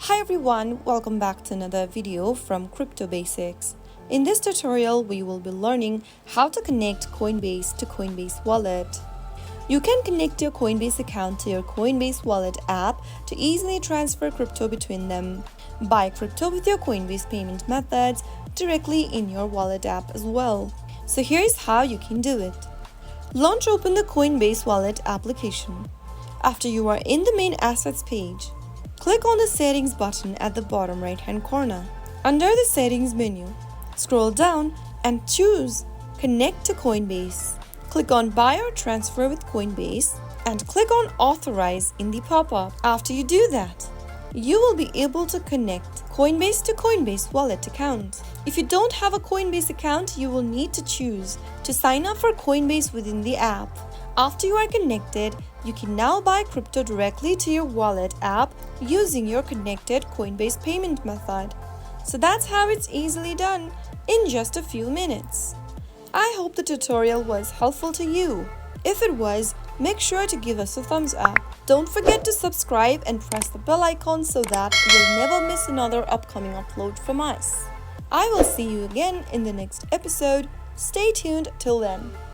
Hi everyone, welcome back to another video from Crypto Basics. In this tutorial, we will be learning how to connect Coinbase to Coinbase Wallet. You can connect your Coinbase account to your Coinbase Wallet app to easily transfer crypto between them. Buy crypto with your Coinbase payment methods directly in your wallet app as well. So here's how you can do it. Launch open the Coinbase Wallet application. After you are in the main assets page, click on the settings button at the bottom right hand corner. Under the settings menu, scroll down and choose Connect to Coinbase. Click on Buy or Transfer with Coinbase and click on Authorize in the pop-up. After you do that, you will be able to connect Coinbase to Coinbase Wallet account. If you don't have a Coinbase account, you will need to choose to sign up for Coinbase within the app. After you are connected, you can now buy crypto directly to your wallet app using your connected Coinbase payment method. So that's how it's easily done in just a few minutes. I hope the tutorial was helpful to you. If it was, make sure to give us a thumbs up. Don't forget to subscribe and press the bell icon so that you'll never miss another upcoming upload from us. I will see you again in the next episode. Stay tuned till then.